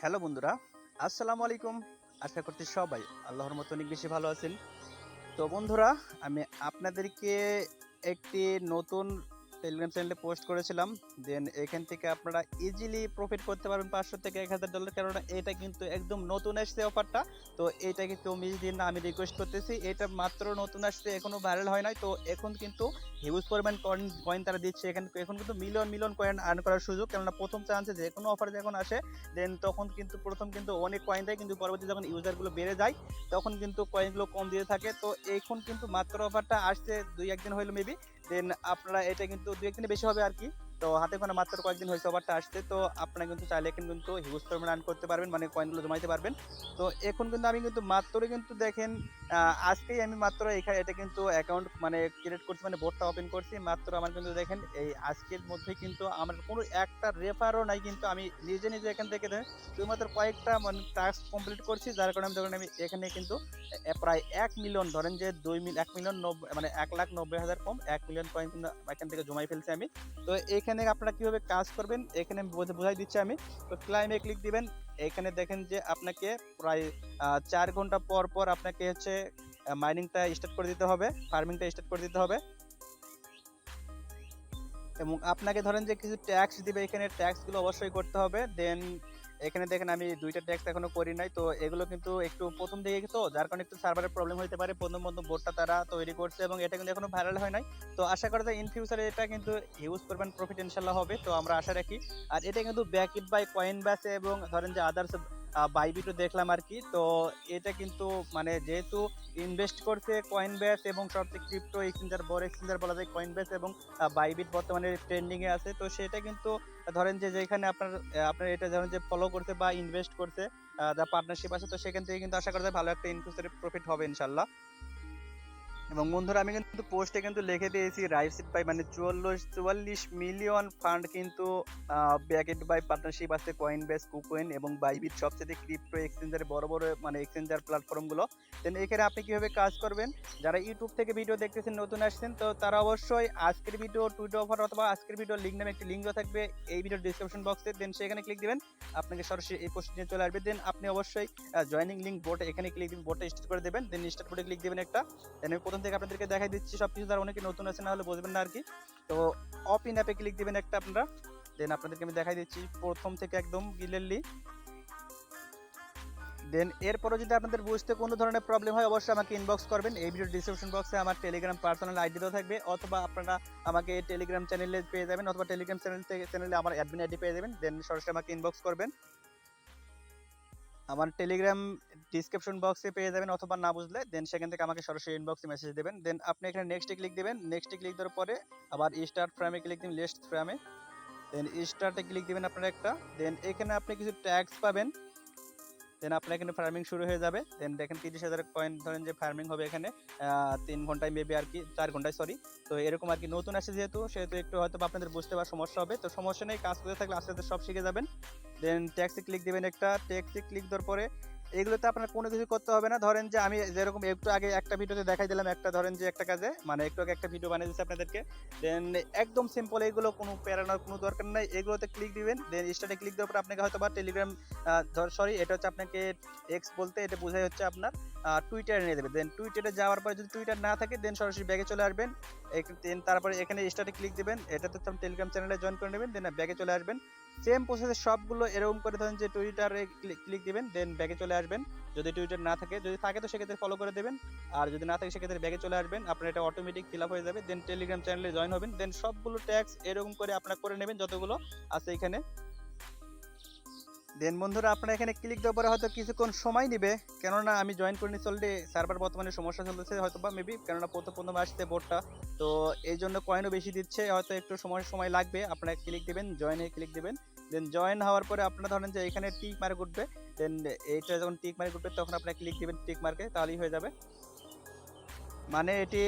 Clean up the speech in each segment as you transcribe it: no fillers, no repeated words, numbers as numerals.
Hello বন্ধুরা, আসসালামু আলাইকুম। আশা করছি সবাই আল্লাহর মতো অনেক বেশি ভালো আছেন। তো বন্ধুরা, আমি আপনাদেরকে একটি নতুন টেলিগ্রাম চ্যানেলে পোস্ট করেছিলাম। দেন এখান থেকে আপনারা ইজিলি প্রফিট করতে পারবেন $500 থেকে $1000, কেননা এটা কিন্তু একদম নতুন আসছে অফারটা। তো এটা কিন্তু মিস দিন না, আমি রিকোয়েস্ট করতেছি। এটা মাত্র নতুন আসছে, এখনো ভাইরাল হয় নাই। তো এখন কিন্তু হিউজ পরিমাণ কয়েন তারা দিচ্ছে। এখন কিন্তু মিলিয়ন মিলিয়ন কয়েন আর্ন করার সুযোগ, কেননা প্রথম চান্সে যে কোনো অফার যখন আসে দেন তখন কিন্তু প্রথম কিন্তু অনেক কয়েন দেয়, কিন্তু পরবর্তী যখন ইউজারগুলো বেড়ে যায় তখন কিন্তু কয়েনগুলো কম দিয়ে থাকে। তো এখন কিন্তু মাত্র অফারটা আসছে 2-1 দিন হইলো মেবি। দেন আপনারা এটা কিন্তু 2-1 দিনে বেশি হবে আর কি। তো হাতে গোনা মাত্র কয়েকদিন হয়েছে অফারটা আসছে। তো আপনারা কিন্তু চাইলে এখন কিন্তু হিউজ পরিমাণে আর্ন করতে পারবেন, মানে কয়েনগুলো জমাইতে পারবেন। তো এখন কিন্তু আমি কিন্তু মাত্রই কিন্তু দেখেন আজকেই আমি মাত্র এখানে এটা কিন্তু অ্যাকাউন্ট মানে ক্রিয়েট করছি, মানে বোর্ডটা ওপেন করছি মাত্র। আমার কিন্তু দেখেন এই আজকের মধ্যে কিন্তু আমার কোনো একটা রেফারও নাই, কিন্তু আমি নিজে নিজে এখান থেকে শুধুমাত্র কয়েকটা মানে টাস্ক কমপ্লিট করছি, যার কারণে আমি এখানে কিন্তু প্রায় 1 মিলিয়ন, ধরেন যে 1 মিলিয়ন মানে 1,90,000 কম 1 মিলিয়ন কয়েন কিন্তু এখান থেকে জমাই ফেলছি আমি। তো এখানে আপনারা কিভাবে কাজ করবেন এখানে আমি বোঝাই দিচ্ছি আমি। তো ক্লাইমে ক্লিক দিবেন। এখানে দেখেন যে আপনাকে প্রায় 4 ঘন্টা পর পর আপনাকে হচ্ছে মাইনিংটা স্টার্ট করে দিতে হবে, ফার্মিংটা স্টার্ট করে দিতে হবে। এবং আপনাকে ধরেন যে কিছু ট্যাক্স দিবে, এখানে ট্যাক্স গুলো অবশ্যই করতে হবে। দেন এখানে দেখেন আমি 2টা ট্যাক্স এখনো করি নাই। তো এগুলো কিন্তু একটু প্রথম দিকে, তো যার কারণে একটু সার্ভারের প্রবলেম হতে পারে। প্রথম প্রথম বোর্ডটা তারা তৈরি করছে এবং এটা কিন্তু এখনো ভাইরাল হয় নাই। তো আশা করা যায় ইন ফিউচারে এটা কিন্তু হিউজ পরিমাণ প্রফিট ইনশাল্লাহ হবে, তো আমরা আশা রাখি। আর এটা কিন্তু ব্যাকইট বাই কয়েন ব্যাসে এবং ধরেন যে আদার্স বাইবিটও দেখলাম আর কি। তো এটা কিন্তু মানে যেহেতু ইনভেস্ট করছে কয়েন ব্যাস এবং সবচেয়ে ক্রিপ্টো এক্সচেঞ্জার, বড় এক্সচেঞ্জার বলা যায় কয়েন ব্যাস, এবং বাইবিট বর্তমানে ট্রেন্ডিং এ আছে। তো সেটা কিন্তু ধরেন যে যেখানে আপনার এটা ধরেন যে ফলো করছে বা ইনভেস্ট করছে, যা পার্টনারশিপ আছে, তো সেখান থেকে কিন্তু আশা করা যায় ভালো একটা ইন ফিউচারে প্রফিট হবে ইনশাল্লাহ। এবং বন্ধুরা আমি কিন্তু পোস্টে কিন্তু লিখে দিয়েছি রাইসিট বাই মানে 44 মিলিয়ন ফান্ড কিন্তু ব্যাকেট বাই পার্টনারশিপ আছে কয়েন বেস, কুকোয়েন এবং বাইবিট, সবচেয়ে ক্রিপ্টো এক্সচেঞ্জার বড় বড় মানে এক্সচেঞ্জার প্ল্যাটফর্মগুলো। দেন এখানে আপনি কিভাবে কাজ করবেন, যারা ইউটিউব থেকে ভিডিও দেখতেছেন নতুন আসছেন, তো তারা অবশ্যই আজকের ভিডিও টুইটার অফার অথবা আজকের ভিডিও লিঙ্ক নামে একটি লিঙ্ক দেওয়া থাকবে এই ভিডিও ডিসক্রিপশন বক্সে। দেন সেখানে ক্লিক দিবেন, আপনাকে সরাসরি এই পোস্ট নিয়ে চলে আসবে। দেন আপনি অবশ্যই জয়নিং লিঙ্ক বোর্ডে এখানে ক্লিক দিবেন, বোর্ডটা স্টার্ট করে দেবেন। দেন স্টার্ট বোর্ডে ক্লিক দিবেন একটা। দেন আমি প্রথম থেকে আপনাদেরকে দেখাই দিচ্ছি সবকিছু, যারা অনেকে নতুন আছে না হলে বুঝবেন না আর কি। তো অপ ইন অ্যাপে ক্লিক দিবেন একটা আপনারা। দেন আপনাদেরকে আমি দেখাই দিচ্ছি প্রথম থেকে একদম ক্লিয়ারলি। দেন এরপরে যদি আপনাদের বুঝতে কোনো ধরনের প্রবলেম হয় অবশ্যই আমাকে ইনবক্স করবেন। এই ভিডিও ডিসক্রিপশন বক্সে আমার টেলিগ্রাম পার্সোনাল আইডি দেওয়া থাকবে, অথবা আপনারা আমাকে টেলিগ্রাম চ্যানেলে পেয়ে যাবেন, অথবা টেলিগ্রাম চ্যানেলে আমার অ্যাডমিন আইডি পেয়ে যাবেন। দেন সরাসরি আমাকে ইনবক্স করবেন, আমার টেলিগ্রাম ডিসক্রিপশন বক্সে পেয়ে যাবেন, অথবা না বুঝলে দেন সেখান থেকে আমাকে সরাসরি ইনবক্সে মেসেজ দেবেন। দেন আপনি এখানে নেক্সটে ক্লিক দিবেন। নেক্সটে ক্লিক দেওয়ার পরে আবার স্টার্ট ফ্রেমে ক্লিক দিবেন, লিস্ট ফ্রেমে। দেন স্টার্টে ক্লিক দিবেন আপনারা একটা। দেন এখানে আপনি কিছু ট্যাক্স পাবেন। দেন আপনার এখানে ফার্মিং শুরু হয়ে যাবে। দেন দেখেন 30,000 কয়েন ধরেন যে ফার্মিং হবে এখানে 3 ঘন্টায় মেবি আর কি, 4 ঘন্টায় সরি। তো এরকম আর কি, নতুন আসে যেহেতু সেহেতু একটু হয়তো আপনাদের বুঝতে পারার সমস্যা হবে। তো সমস্যা নেই, কাজ করতে থাকলে আস্তে আস্তে সব শিখে যাবেন। দেন ট্যাক্সে ক্লিক দিবেন একটা। ট্যাক্সে ক্লিক দেওয়ার পরে এগুলোতে আপনার কোনো কিছু করতে হবে না। ধরেন যে আমি যেরকম একটু আগে একটা ভিডিওতে দেখাই দিলাম, একটা ধরেন যে একটা কাজে মানে একটু আগে একটা ভিডিও বানিয়ে দিচ্ছি আপনাদেরকে। দেন একদম সিম্পল, এগুলো কোনো প্যারানোর কোনো দরকার নাই। এগুলোতে ক্লিক দিবেন। দেন স্টার্টে ক্লিক দেওয়ার পর আপনাকে হয়তো বা টেলিগ্রাম সরি এটা হচ্ছে আপনাকে এক্স বলতে এটা বোঝাই হচ্ছে আপনার টুইটারে নিয়ে দেবে। দেন টুইটারে যাওয়ার পরে যদি টুইটার না থাকে দেন সরাসরি ব্যাগে চলে আসবেন। দেন তারপরে এখানে স্টার্টে ক্লিক দিবেন, এটাতে টেলিগ্রাম চ্যানেলে জয়েন করে নেবেন। দেন ব্যাগে চলে আসবেন। সেম প্রসেসে সবগুলো এরকম করে ধরেন যে টুইটারে ক্লিক দিবেন, দেন ব্যাগে চলে আসবেন। যদি টুইটার না থাকে, যদি থাকে তো সেক্ষেত্রে ফলো করে দেবেন, আর যদি না থাকে সেক্ষেত্রে ব্যাগে চলে আসবেন। আপনার এটা অটোমেটিক ফিল আপ হয়ে যাবে। দেন টেলিগ্রাম চ্যানেলে জয়েন হবেন। দেন সবগুলো ট্যাক্স এরকম করে আপনারা করে নেবেন যতগুলো আছে এখানে। দেন বন্ধুরা আপনারা এখানে ক্লিক দেওয়ার পরে হয়তো কিছুক্ষণ সময় নেবে, কেননা আমি জয়েন করে নিচ্ছি অলরেডি, সার্ভার বর্তমানে সমস্যা চলতেছে হয়তো বা মেবি, কেননা প্রথম প্রথম আসছে বোর্ডটা। তো এই জন্য কয়েনও বেশি দিচ্ছে, হয়তো একটু সময় লাগবে। আপনারা ক্লিক দিবেন, জয়েনে ক্লিক দিবেন। দেন জয়েন হওয়ার পরে আপনারা ধরেন যে এখানে টিক মার্ক উঠবে। দেন এইটা যখন টিক মার্ক উঠবে তখন আপনারা ক্লিক দিবেন টিক মার্কে, তাহলেই হয়ে যাবে। মানে এটি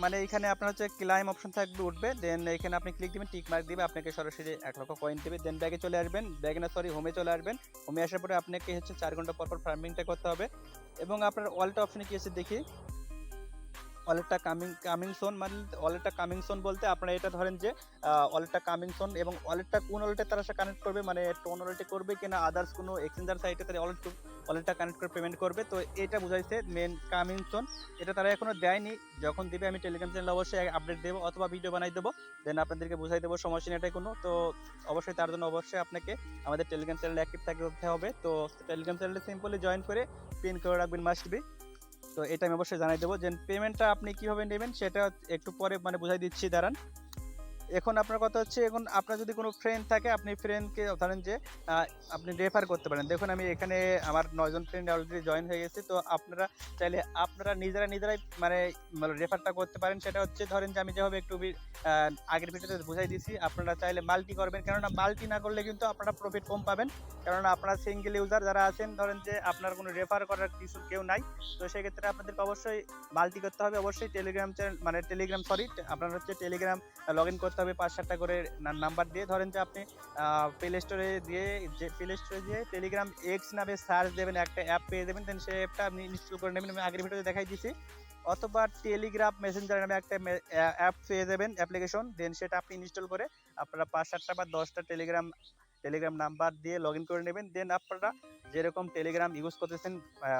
মানে এখানে আপনার হচ্ছে ক্লাইম অপশন থাকবে, উঠবে। দেন এখানে আপনি ক্লিক দিবেন, টিক মার্ক দিবে, আপনাকে সরাসরি 1 লক্ষ কয়েন দেবে। দেন ব্যাগে চলে আসবেন, ব্যাগে না সরি হোমে চলে আসবেন। হোমে আসার পরে আপনাকে হচ্ছে 4 ঘন্টা পর পর ফার্মিংটা করতে হবে। এবং আপনার ওয়ালেট অপশনে কি আছে দেখি। ওয়ালেটটা কামিং সোন, মানে ওয়ালেটটা কামিং সোন বলতে আপনারা এটা ধরেন যে ওয়ালেটটা কামিং সোন, এবং ওয়ালেটটা কোন ওয়ালেটে তারা কানেক্ট করবে, মানে টোন ওয়ালেটে করবে কিনা আদার্স কোনো এক্সচেঞ্জার সাইটে তারা ওয়ালেটটা কানেক্ট করে পেমেন্ট করবে। তো এটা বুঝাইছে মেন কামিং সোন। এটা তারা এখনো দেয়নি, যখন দিবে আমি টেলিগ্রাম চ্যানেলে অবশ্যই আপডেট দেবো অথবা ভিডিও বানাই দেবো, দেন আপনাদেরকে বুঝাই দেবো, সমস্যা নেই এটাই কোনো। তো অবশ্যই তার জন্য অবশ্যই আপনাকে আমাদের টেলিগ্রাম চ্যানেলে অ্যাক্টিভ থাকতে হবে। তো টেলিগ্রাম চ্যানেলে সিম্পলি জয়েন করে পিন করে রাখবেন মাস্ট বি। তো এটা আমি অবশ্যই জানাই দেবো, যে পেমেন্টটা আপনি কিভাবে নেবেন সেটা একটু পরে মানে বুঝাই দিচ্ছি, দাঁড়ান। এখন আপনার কথা হচ্ছে, এখন আপনার যদি কোনো ফ্রেন্ড থাকে, আপনি ফ্রেন্ডকে ধরেন যে আপনি রেফার করতে পারেন। দেখুন আমি এখানে আমার 9 জন ফ্রেন্ড অলরেডি জয়েন হয়ে গেছে। তো আপনারা চাইলে আপনারা নিজেরাই মানে রেফারটা করতে পারেন। সেটা হচ্ছে ধরেন যে আমি যেভাবে একটু আগের ভিডিওতে বুঝাই দিয়েছি, আপনারা চাইলে মাল্টি করবেন, কেননা মাল্টি না করলে কিন্তু আপনারা প্রফিট কম পাবেন। কেননা আপনারা সিঙ্গেল ইউজার যারা আছেন, ধরেন যে আপনার কোনো রেফার করার কিছু কেউ নাই, তো সেক্ষেত্রে আপনাদেরকে অবশ্যই মাল্টি করতে হবে। অবশ্যই টেলিগ্রাম চ্যানেল মানে আপনার হচ্ছে টেলিগ্রাম লগ ইন করতে হবে 5-7টা করে নাম্বার দিয়ে। ধরেন যে আপনি প্লে স্টোরে দিয়ে টেলিগ্রাম এক্স নামে সার্চ দেবেন, একটা অ্যাপ পেয়ে যাবেন, দেন সেই অ্যাপটা আপনি ইনস্টল করে নেবেন, আমি আগের ভিডিওতে দেখাই দিয়েছি। অথবা টেলিগ্রাম মেসেঞ্জার নামে একটা অ্যাপ পেয়ে যাবেন, অ্যাপ্লিকেশন, দেন সেটা আপনি ইনস্টল করে আপনারা 5-7টা বা 10টা টেলিগ্রাম নাম্বার দিয়ে লগ ইন করে নেবেন। দেন আপনারা যেরকম টেলিগ্রাম ইউজ করতেছেন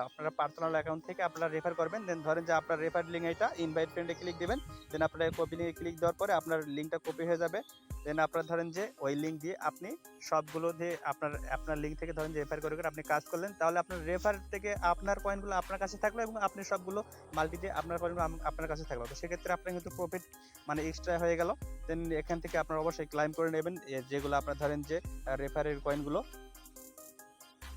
আপনারা পার্সোনাল অ্যাকাউন্ট থেকে আপনারা রেফার করবেন। দেন ধরেন যে আপনার রেফার লিঙ্ক এটা ইনভাইট ফ্রেন্ডে ক্লিক দেবেন, দেন আপনারা কপি লিঙ্কে ক্লিক দেওয়ার পরে আপনার লিঙ্কটা কপি হয়ে যাবে। দেন আপনারা ধরেন যে ওই লিঙ্ক দিয়ে আপনি সবগুলো দিয়ে আপনার লিঙ্ক থেকে ধরেন যে রেফার করে আপনি কাজ করলেন, তাহলে আপনার রেফার থেকে আপনার কয়েনগুলো আপনার কাছে থাকলো, এবং আপনি সবগুলো মাল্টি দিয়ে আপনার কয়েনগুলো আপনার কাছে থাকলো। তো সেক্ষেত্রে আপনার কিন্তু প্রফিট মানে এক্সট্রা হয়ে গেল। দেন এখান থেকে আপনারা অবশ্যই ক্লাইম করে নেবেন যেগুলো আপনার ধরেন যে রেফারের কয়েনগুলো।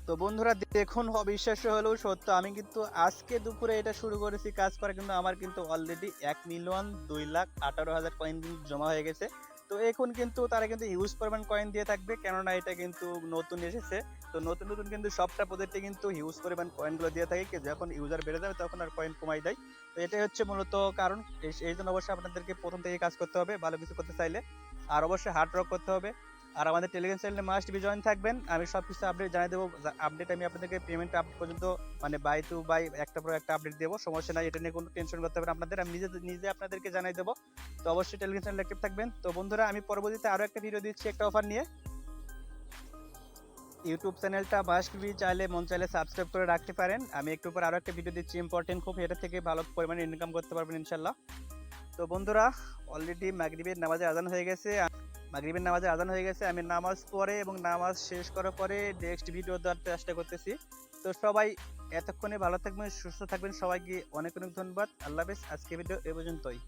তো বন্ধুরা দেখুন, অবিশ্বাস্য হলেও সত্য, আমি কিন্তু আজকে দুপুরে এটা শুরু করেছি কাজ করা, কিন্তু আমার কিন্তু অলরেডি 1,02,18,000 কয়েন কিন্তু জমা হয়ে গেছে। তো এখন কিন্তু তারা কিন্তু হিউজ পরিমাণ কয়েন দিয়ে থাকবে, কেননা এটা কিন্তু নতুন এসেছে। তো নতুন কিন্তু সবটা প্রজেক্টে কিন্তু হিউজ পরিমাণ কয়েনগুলো দিয়ে থাকে, যখন ইউজার বেড়ে যাবে তখন আর কয়েন কমাই দেয়। তো এটাই হচ্ছে মূলত কারণ। এই জন্য অবশ্যই আপনাদেরকে প্রথম থেকে কাজ করতে হবে ভালো কিছু করতে চাইলে, আর অবশ্যই হার্ড ওয়ার্ক করতে হবে। আর আমাদের টেলিগ্রাম চ্যানেলে মাস্ট বি জয়েন থাকবেন, আমি সব কিছু আপডেট জানিয়ে দেবো। আপডেট আমি আপনাদেরকে পেমেন্ট আপডেট পর্যন্ত মানে বাই টু বাই একটা পর একটা আপডেট দেবো, সমস্যা নাই, এটা নিয়ে কোনো টেনশন করতে হবে না আপনাদের, আমি নিজে আপনাদেরকে জানাই দেবো। তো অবশ্যই টেলিগ্রাম চ্যানেলে অ্যাক্টিভ থাকবেন। তো বন্ধুরা আমি পরবর্তীতে আরও একটা ভিডিও দিচ্ছি একটা অফার নিয়ে। ইউটিউব চ্যানেলটা মাস্ট বি চাইলে মন চাইলে সাবস্ক্রাইব করে রাখতে পারেন, আমি একটু পর আরও একটা ভিডিও দিচ্ছি ইম্পর্টেন্ট খুব, এটা থেকে ভালো পরিমাণে ইনকাম করতে পারবেন ইনশাল্লাহ। তো বন্ধুরা অলরেডি মাগরিবের নামাজে আজান হয়ে গেছে, আমি নামাজ পড়ে এবং নামাজ শেষ করার পরে নেক্সট ভিডিও দেওয়ার চেষ্টা করতেছি। তো সবাই এতক্ষণে ভালো থাকবেন, সুস্থ থাকবেন, সবাইকে অনেক অনেক ধন্যবাদ, আল্লাহ হাফেজ। আজকে ভিডিও এ পর্যন্তই।